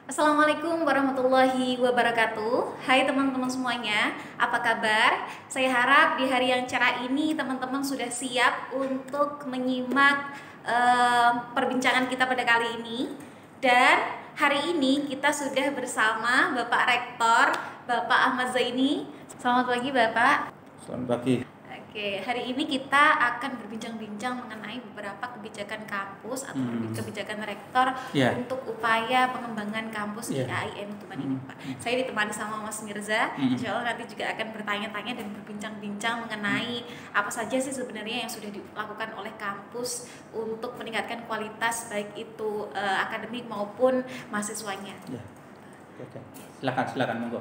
Assalamualaikum warahmatullahi wabarakatuh. Hai teman-teman semuanya, apa kabar? Saya harap di hari yang cerah ini teman-teman sudah siap untuk menyimak perbincangan kita pada kali ini. Dan hari ini kita sudah bersama Bapak Rektor, Bapak Ahmad Zaini. Selamat pagi Bapak. Selamat pagi. Oke, hari ini kita akan berbincang-bincang mengenai beberapa kebijakan kampus atau kebijakan rektor untuk upaya pengembangan kampus di AIN Tuban ini, Pak. Saya ditemani sama Mas Mirza. Insya Allah nanti juga akan bertanya-tanya dan berbincang-bincang mengenai apa saja sih sebenarnya yang sudah dilakukan oleh kampus untuk meningkatkan kualitas baik itu akademik maupun mahasiswanya. Oke. Silakan monggo.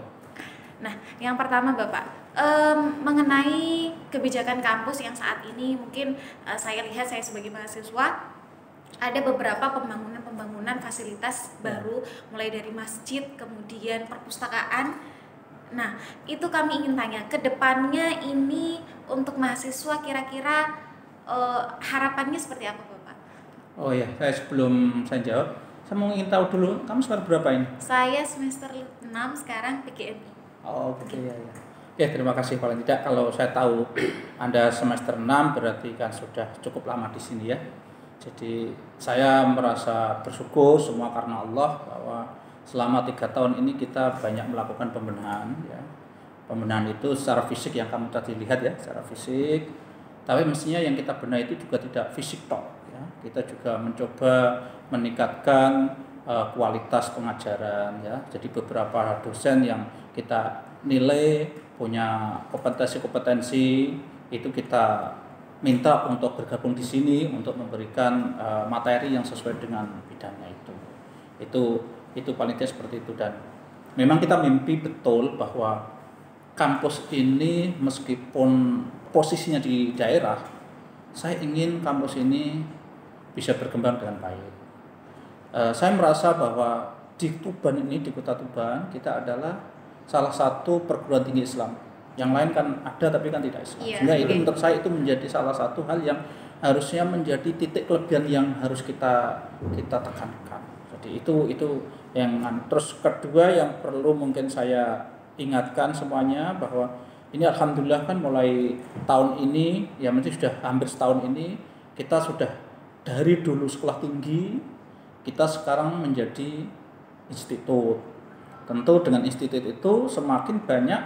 Nah, yang pertama Bapak, mengenai kebijakan kampus yang saat ini mungkin saya lihat, saya sebagai mahasiswa, ada beberapa pembangunan fasilitas baru, mulai dari masjid, kemudian perpustakaan. Nah, itu kami ingin tanya, ke depannya ini untuk mahasiswa kira-kira harapannya seperti apa Bapak? Oh ya, sebelum saya jawab, saya mau ingin tahu dulu, kamu semester berapa ini? Saya semester 6 sekarang PGMI. Oh, gitu ya. Ya, terima kasih. Paling tidak kalau saya tahu Anda semester 6 berarti kan sudah cukup lama di sini ya. Jadi saya merasa bersyukur semua karena Allah bahwa selama 3 tahun ini kita banyak melakukan pembenahan ya. Pembenahan itu secara fisik yang kamu tadi lihat ya, secara fisik. Tapi mestinya yang kita benahi itu juga tidak fisik tok ya. Kita juga mencoba meningkatkan kualitas pengajaran ya. Jadi beberapa dosen yang kita nilai punya kompetensi itu kita minta untuk bergabung di sini untuk memberikan materi yang sesuai dengan bidangnya itu. Itu paling tidak seperti itu. Dan memang kita mimpi betul bahwa kampus ini meskipun posisinya di daerah, saya ingin kampus ini bisa berkembang dengan baik. Saya merasa bahwa di Tuban ini, di kota Tuban, kita adalah salah satu perguruan tinggi Islam. Yang lain kan ada tapi kan tidak Islam. Sehingga itu menurut saya itu menjadi salah satu hal yang harusnya menjadi titik kelebihan yang harus kita tekankan. Jadi itu yang terus kedua yang perlu mungkin saya ingatkan semuanya bahwa ini alhamdulillah kan mulai tahun ini ya mesti sudah hampir setahun ini kita sudah dari dulu sekolah tinggi kita sekarang menjadi institut. Tentu dengan institut itu semakin banyak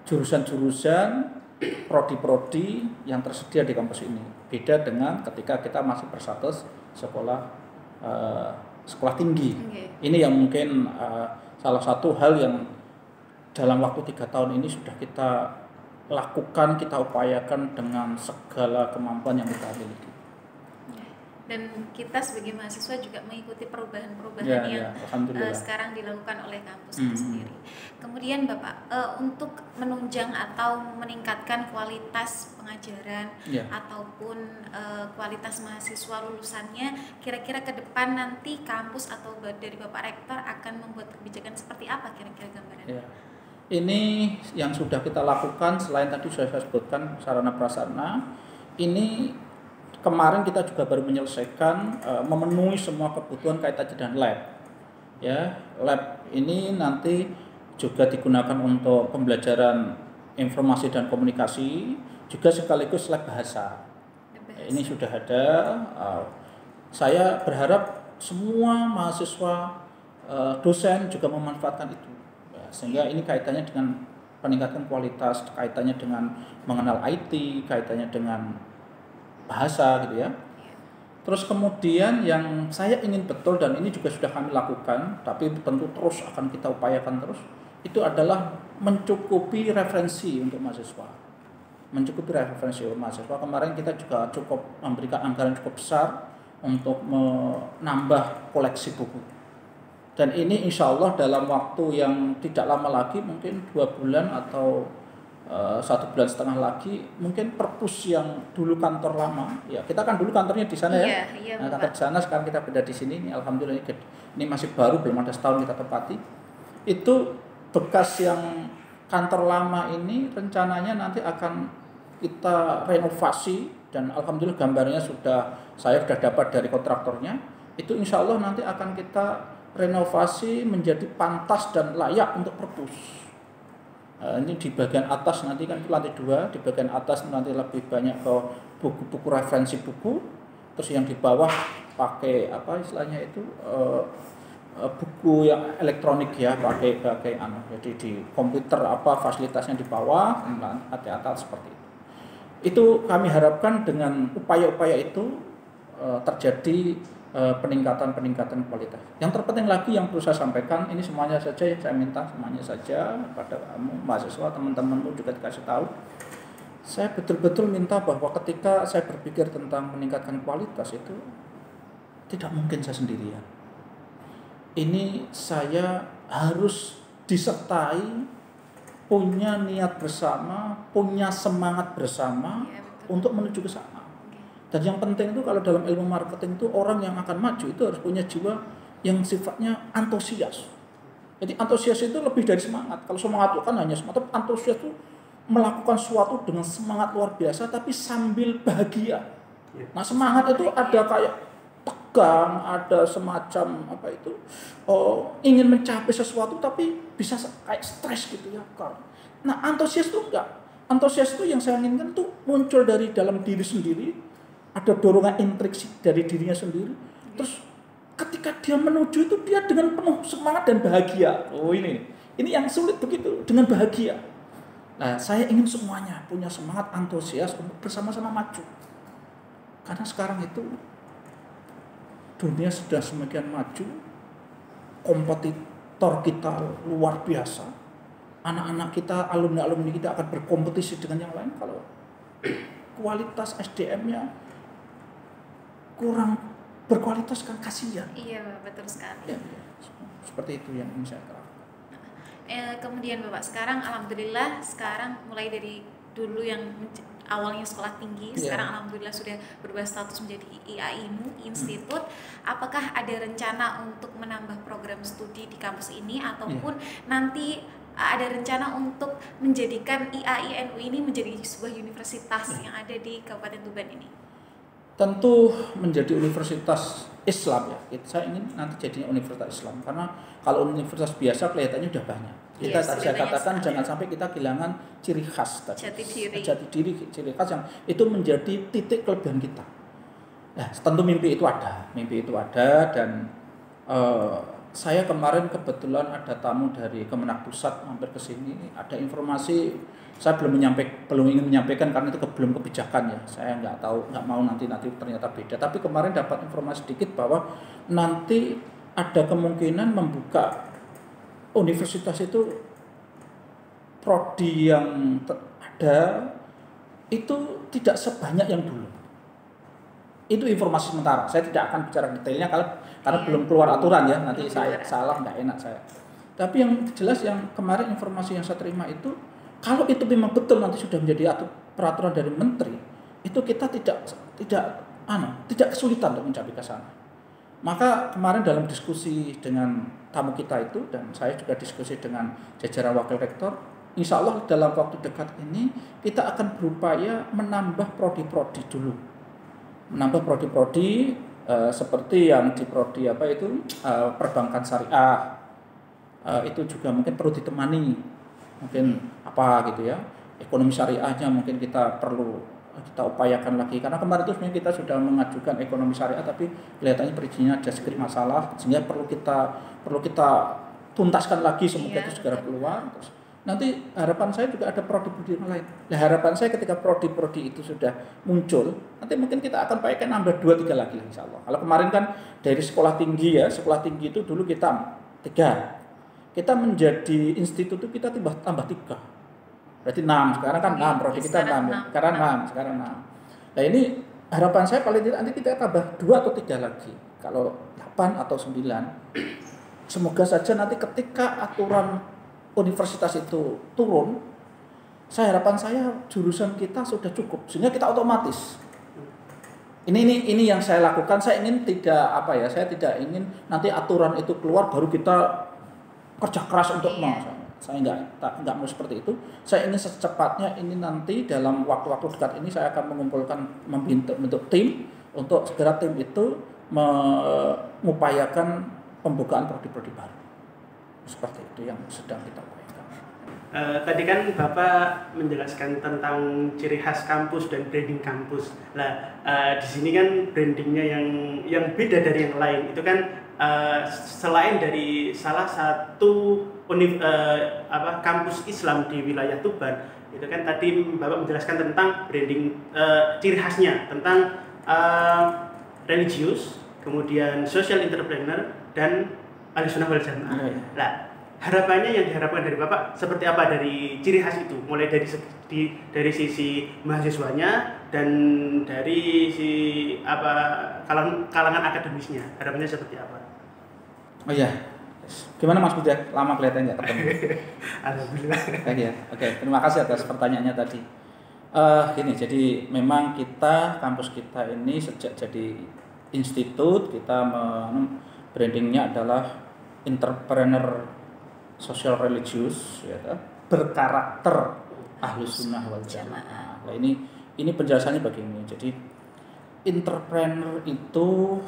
jurusan-jurusan, prodi-prodi yang tersedia di kampus ini. Beda dengan ketika kita masih berstatus sekolah tinggi. Ini yang mungkin salah satu hal yang dalam waktu 3 tahun ini sudah kita lakukan, kita upayakan dengan segala kemampuan yang kita miliki. Dan kita sebagai mahasiswa juga mengikuti perubahan-perubahan yang sekarang dilakukan oleh kampus itu sendiri. Kemudian Bapak, untuk menunjang atau meningkatkan kualitas pengajaran ataupun kualitas mahasiswa lulusannya, kira-kira ke depan nanti kampus atau dari Bapak Rektor akan membuat kebijakan seperti apa kira-kira gambarannya? Ini yang sudah kita lakukan selain tadi sudah saya sebutkan sarana prasarana, ini kemarin kita juga baru menyelesaikan memenuhi semua kebutuhan kaitannya dengan lab. Ya, lab ini nanti juga digunakan untuk pembelajaran informasi dan komunikasi, juga sekaligus lab bahasa. Ini sudah ada. Saya berharap semua mahasiswa dosen juga memanfaatkan itu. Ya, sehingga ini kaitannya dengan peningkatan kualitas, kaitannya dengan mengenal IT, kaitannya dengan bahasa gitu ya. Terus kemudian yang saya ingin betul dan ini juga sudah kami lakukan, tapi tentu terus akan kita upayakan terus, itu adalah mencukupi referensi untuk mahasiswa. Mencukupi referensi untuk mahasiswa. Kemarin kita juga cukup memberikan anggaran cukup besar untuk menambah koleksi buku. Dan ini insya Allah dalam waktu yang tidak lama lagi, mungkin 2 bulan atau 1 bulan setengah lagi mungkin perpus yang dulu kantor lama ya, kita kan dulu kantornya di sana ya, kantor di sana, sekarang kita beda di sini. Ini alhamdulillah ini masih baru, belum ada setahun kita tempati. Itu bekas yang kantor lama ini rencananya nanti akan kita renovasi dan alhamdulillah gambarnya saya sudah dapat dari kontraktornya. Itu insya Allah nanti akan kita renovasi menjadi pantas dan layak untuk perpus. Ini di bagian atas nanti kan lantai 2, di bagian atas nanti lebih banyak ke buku-buku referensi buku, terus yang di bawah pakai apa istilahnya itu buku yang elektronik ya, pakai jadi di komputer apa fasilitasnya di bawah, nanti atas seperti itu. Itu kami harapkan dengan upaya-upaya itu terjadi peningkatan kualitas. Yang terpenting lagi yang perlu saya sampaikan, ini semuanya saja saya minta semuanya saja kepada kamu mahasiswa, teman-temanmu juga dikasih tahu. Saya betul-betul minta bahwa ketika saya berpikir tentang meningkatkan kualitas itu tidak mungkin saya sendirian. Ini saya harus disertai, punya niat bersama, punya semangat bersama untuk menuju ke sana. Dan yang penting itu kalau dalam ilmu marketing itu orang yang akan maju itu harus punya jiwa yang sifatnya antusias. Jadi antusias itu lebih dari semangat. Kalau semangat itu kan hanya semangat, tapi antusias itu melakukan sesuatu dengan semangat luar biasa tapi sambil bahagia. Nah semangat itu ada kayak tegang, ada semacam apa itu ingin mencapai sesuatu tapi bisa kayak stres gitu ya. Nah antusias itu enggak. Antusias itu yang saya inginkan tuh muncul dari dalam diri sendiri. Ada dorongan intrinsik dari dirinya sendiri. Terus ketika dia menuju itu dia dengan penuh semangat dan bahagia. Oh ini yang sulit begitu, dengan bahagia. Nah saya ingin semuanya punya semangat antusias untuk bersama-sama maju. Karena sekarang itu dunia sudah semakin maju, kompetitor kita luar biasa. Anak-anak kita, alumni-alumni kita akan berkompetisi dengan yang lain. Kalau kualitas SDM-nya kurang berkualitas kan kasihan. Iya, betul sekali. Ya, seperti itu yang ingin saya katakan. Kemudian Bapak sekarang alhamdulillah mulai dari dulu yang awalnya sekolah tinggi, sekarang alhamdulillah sudah berubah status menjadi IAINU Institut. Apakah ada rencana untuk menambah program studi di kampus ini ataupun nanti ada rencana untuk menjadikan IAINU ini menjadi sebuah universitas yang ada di Kabupaten Tuban ini? Tentu menjadi universitas Islam ya. Saya ingin nanti jadinya universitas Islam karena kalau universitas biasa kelihatannya udah banyak. Kita saya katakan jangan sampai kita kehilangan ciri khas tadi. Jati diri ciri khas yang itu menjadi titik kelebihan kita. Nah, tentu mimpi itu ada dan saya kemarin kebetulan ada tamu dari Kemenak Pusat mampir ke sini, ada informasi. Saya belum ingin menyampaikan karena itu belum kebijakan ya. Saya nggak mau nanti ternyata beda. Tapi kemarin dapat informasi sedikit bahwa nanti ada kemungkinan membuka universitas itu prodi yang ada itu tidak sebanyak yang dulu. Itu informasi sementara. Saya tidak akan bicara detailnya karena belum keluar aturan ya. Nanti saya salah nggak enak saya. Tapi yang jelas yang kemarin informasi yang saya terima itu kalau itu memang betul nanti sudah menjadi peraturan dari menteri, itu kita tidak kesulitan untuk mencapai ke sana. Maka kemarin dalam diskusi dengan tamu kita itu dan saya juga diskusi dengan jajaran wakil rektor, insya Allah dalam waktu dekat ini kita akan berupaya menambah prodi-prodi dulu. Menambah prodi-prodi seperti yang di prodi perbankan syariah, itu juga mungkin perlu ditemani. Mungkin apa gitu ya, ekonomi syariahnya mungkin kita upayakan lagi karena kemarin itu sebenarnya kita sudah mengajukan ekonomi syariah tapi kelihatannya perizinannya ada sedikit masalah sehingga perlu kita tuntaskan lagi semoga itu segera keluar. Terus nanti harapan saya juga ada prodi-prodi yang lain. Nah harapan saya ketika prodi-prodi itu sudah muncul nanti mungkin kita akan pakai nambah 2-3 lagi insya Allah. Kalau kemarin kan dari sekolah tinggi itu dulu kita 3. Kita menjadi institut itu kita tambah 3. Berarti 6. Sekarang kan 6, prodi kita 6 ya. Sekarang 6. Nah ini harapan saya paling tidak nanti kita tambah 2 atau 3 lagi. Kalau 8 atau 9. Semoga saja nanti ketika aturan universitas itu turun, harapan saya jurusan kita sudah cukup sehingga kita otomatis. Ini yang saya lakukan. Saya ingin saya tidak ingin nanti aturan itu keluar baru kita kerja keras untuk saya nggak mau seperti itu. Saya ingin secepatnya ini nanti dalam waktu-waktu dekat ini saya akan membentuk tim untuk segera tim itu mengupayakan pembukaan prodi-prodi baru. Seperti itu yang sedang kita upayakan. Tadi kan Bapak menjelaskan tentang ciri khas kampus dan branding kampus. Nah, di sini kan brandingnya yang beda dari yang lain. Itu kan selain dari salah satu kampus Islam di wilayah Tuban, itu kan tadi Bapak menjelaskan tentang branding ciri khasnya tentang religius, kemudian social entrepreneur dan Ahlussunnah wal Jamaah. Nah, harapannya yang diharapkan dari Bapak seperti apa dari ciri khas itu, mulai dari sisi mahasiswanya dan dari kalangan akademisnya, harapannya seperti apa? Oh iya, gimana Mas Budha? Lama kelihatannya nggak ketemu. Alhamdulillah. Oke, terima kasih atas pertanyaannya tadi. Gini, jadi memang kampus kita ini sejak jadi institut kita brandingnya adalah entrepreneur social religius, ya, berkarakter Ahlussunnah wal Jamaah. Nah, ini penjelasannya begini. Jadi entrepreneur itu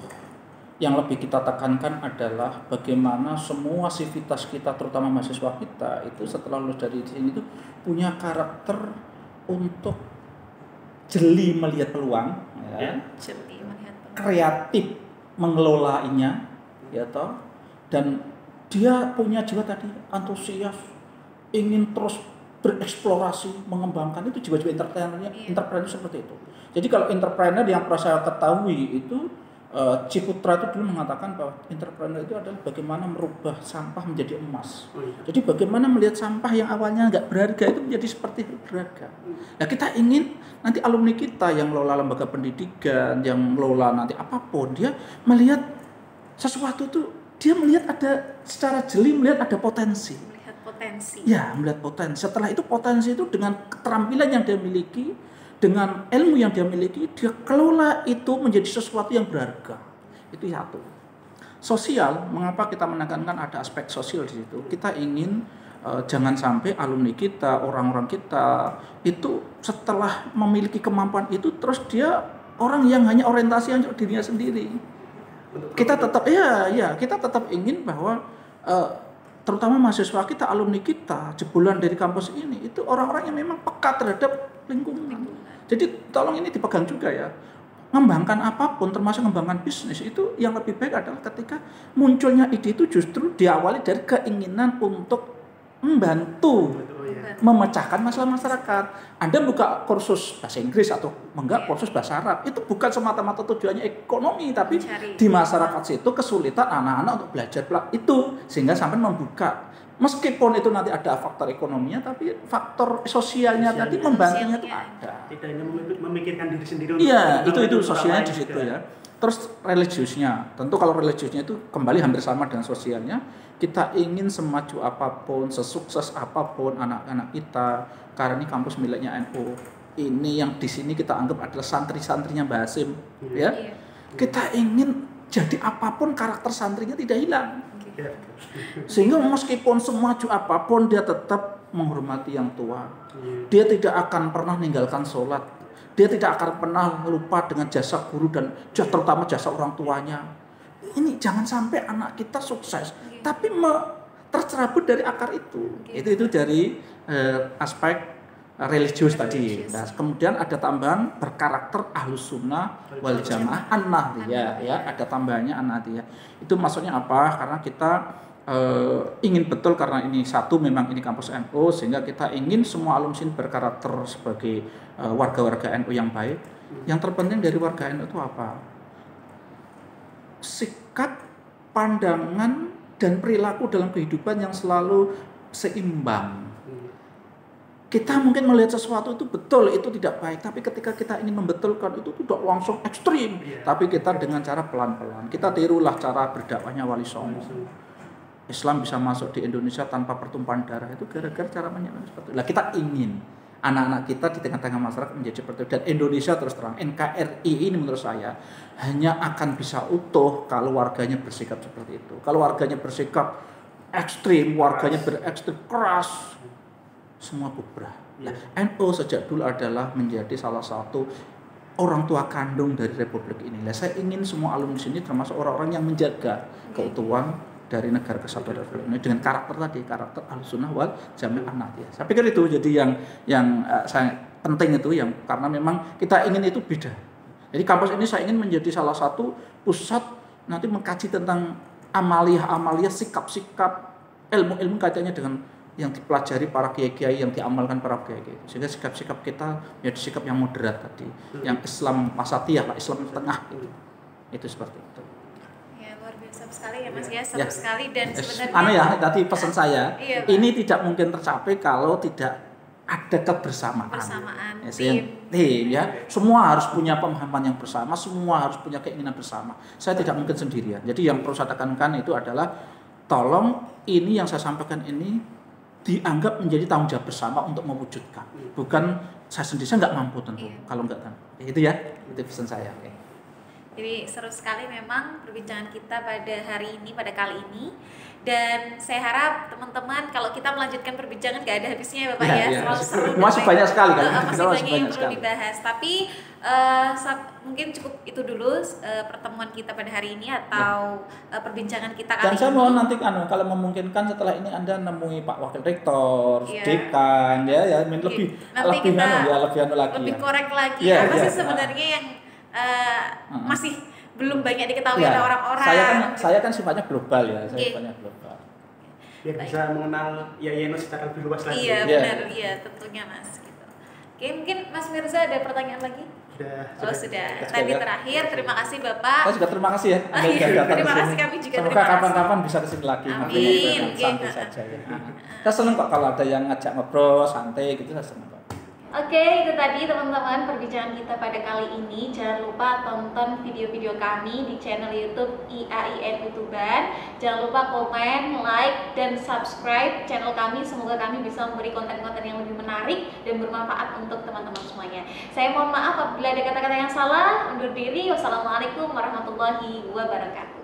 yang lebih kita tekankan adalah bagaimana semua sivitas kita, terutama mahasiswa kita, itu setelah lulus dari sini itu punya karakter untuk jeli melihat peluang, ya, kreatif mengelolainya, ya toh, dan dia punya jiwa tadi antusias, ingin terus bereksplorasi, mengembangkan. Itu jiwa-jiwa entrepreneur seperti itu. Jadi kalau entrepreneur yang pernah saya ketahui itu Ciputra itu dulu mengatakan bahwa entrepreneur itu adalah bagaimana merubah sampah menjadi emas. Jadi bagaimana melihat sampah yang awalnya nggak berharga itu menjadi seperti berharga. Nah, kita ingin nanti alumni kita yang mengelola lembaga pendidikan, yang mengelola nanti apapun, dia melihat sesuatu itu, dia melihat ada secara jeli, melihat ada potensi. Ya, melihat potensi. Setelah itu potensi itu dengan keterampilan yang dia miliki, dengan ilmu yang dia miliki, dia kelola itu menjadi sesuatu yang berharga. Itu satu. Sosial, mengapa kita menekankan ada aspek sosial di situ? Kita ingin jangan sampai alumni kita, orang-orang kita itu setelah memiliki kemampuan itu terus dia orang yang hanya orientasi untuk dirinya sendiri. Kita tetap kita tetap ingin bahwa terutama mahasiswa kita, alumni kita, jebolan dari kampus ini itu orang-orang yang memang peka terhadap lingkungan. Jadi tolong ini dipegang juga ya. Mengembangkan apapun termasuk mengembangkan bisnis itu yang lebih baik adalah ketika munculnya ide itu justru diawali dari keinginan untuk membantu memecahkan masalah masyarakat. Anda buka kursus bahasa Inggris atau kursus bahasa Arab, itu bukan semata-mata tujuannya ekonomi, tapi di masyarakat situ kesulitan anak-anak untuk belajar itu, sehingga sampai membuka. Meskipun itu nanti ada faktor ekonominya, tapi faktor sosialnya tadi membantunya itu ada. Tidak hanya memikirkan diri sendiri. Iya, itu sosialnya di situ ya. Terus religiusnya, tentu kalau religiusnya itu kembali hampir sama dengan sosialnya. Kita ingin semaju apapun, sesukses apapun anak-anak kita, karena ini kampus miliknya NU. Ini yang di sini kita anggap adalah santri-santrinya Mbah Hasim, ya. Kita ingin jadi apapun karakter santrinya tidak hilang. Sehingga meskipun semaju apapun dia tetap menghormati yang tua. Dia tidak akan pernah meninggalkan sholat. Dia tidak akan pernah lupa dengan jasa guru dan terutama jasa orang tuanya. Ini jangan sampai anak kita sukses, tapi tercerabut dari akar itu. Itu dari aspek religius tadi. Nah, kemudian ada tambahan berkarakter Ahlussunnah wal Jamaah an-Nahdliyah, ya, ada tambahannya an-Nahdliyah. Itu maksudnya apa? Karena kita ingin betul, karena ini satu memang ini kampus NU, sehingga kita ingin semua alumni berkarakter sebagai warga-warga NU yang baik. Yang terpenting dari warga NU itu apa? Sikap, pandangan, dan perilaku dalam kehidupan yang selalu seimbang. Kita mungkin melihat sesuatu itu betul, itu tidak baik, tapi ketika kita ingin membetulkan itu tidak langsung ekstrim, tapi kita dengan cara pelan-pelan. Kita tirulah cara berdakwahnya Wali Songo. Islam bisa masuk di Indonesia tanpa pertumpahan darah itu gara-gara cara menyampaikan seperti itu. Nah, kita ingin anak-anak kita di tengah-tengah masyarakat menjadi seperti itu. Dan Indonesia terus terang, NKRI ini menurut saya hanya akan bisa utuh kalau warganya bersikap seperti itu. Kalau warganya bersikap ekstrim, warganya berekstrim keras, semua bubrah. Nah, NU sejak dulu adalah menjadi salah satu orang tua kandung dari Republik ini. Saya ingin semua alumni sini termasuk orang-orang yang menjaga keutuhan dari negara kesatuan Republik ini dengan karakter tadi, karakter Ahlussunnah wal Jamaah Nahdliyah. Saya pikir itu jadi yang saya penting itu yang karena memang kita ingin itu beda. Jadi kampus ini saya ingin menjadi salah satu pusat nanti mengkaji tentang amaliyah, sikap-sikap, ilmu-ilmu kaitannya dengan yang dipelajari para kiai-kiai, yang diamalkan para kiai-kiai. Sehingga sikap-sikap kita menjadi sikap yang moderat tadi, yang Islam wasatiyah lah, Islam tengah gitu. Itu seperti itu. Ya, luar biasa sekali ya Mas ya, seru sekali dan sebenarnya ya, tadi pesan saya, ini tidak mungkin tercapai kalau tidak ada kebersamaan. Tim ya. Semua harus punya pemahaman yang bersama, semua harus punya keinginan bersama. Saya tidak mungkin sendirian. Jadi yang perlu saya tekankan itu adalah tolong ini yang saya sampaikan ini dianggap menjadi tanggung jawab bersama untuk mewujudkan. Bukan saya sendiri, saya nggak mampu tentu. Kalau nggak kan. Itu ya, itu pesan saya. Jadi seru sekali memang perbincangan kita pada hari ini, pada kali ini. Dan saya harap teman-teman kalau kita melanjutkan perbincangan gak ada habisnya ya Bapak ya. Selalu seru. Masih banyak sekali kan. Masih banyak yang perlu dibahas. Tapi mungkin cukup itu dulu pertemuan kita pada hari ini atau perbincangan kita kali ini. Dan saya mohon nanti kalau memungkinkan setelah ini Anda nemui Pak Wakil Rektor, Dekan ya lebih korek lagi. Apa sih sebenarnya yang masih belum banyak diketahui oleh orang-orang. Saya kan sifatnya global ya, sifatnya global. Biar bisa mengenal Yayenus secara lebih luas lagi. Iya benar, tentunya Mas. Gitu. Oke, mungkin Mas Mirza ada pertanyaan lagi? Sudah. Tadi terakhir, terima kasih Bapak. Saya juga terima kasih ya. Terima kasih kami juga. Semoga kapan-kapan bisa kesini lagi. Amin. Santai saja ya. Saya senang kok kalau ada yang ngajak ngobrol santai gitu, saya senang kok. Oke, itu tadi teman-teman perbincangan kita pada kali ini. Jangan lupa tonton video-video kami di channel YouTube IAIN Utuban. Jangan lupa komen, like, dan subscribe channel kami. Semoga kami bisa memberi konten-konten yang lebih menarik dan bermanfaat untuk teman-teman semuanya. Saya mohon maaf apabila ada kata-kata yang salah. Undur diri. Wassalamualaikum warahmatullahi wabarakatuh.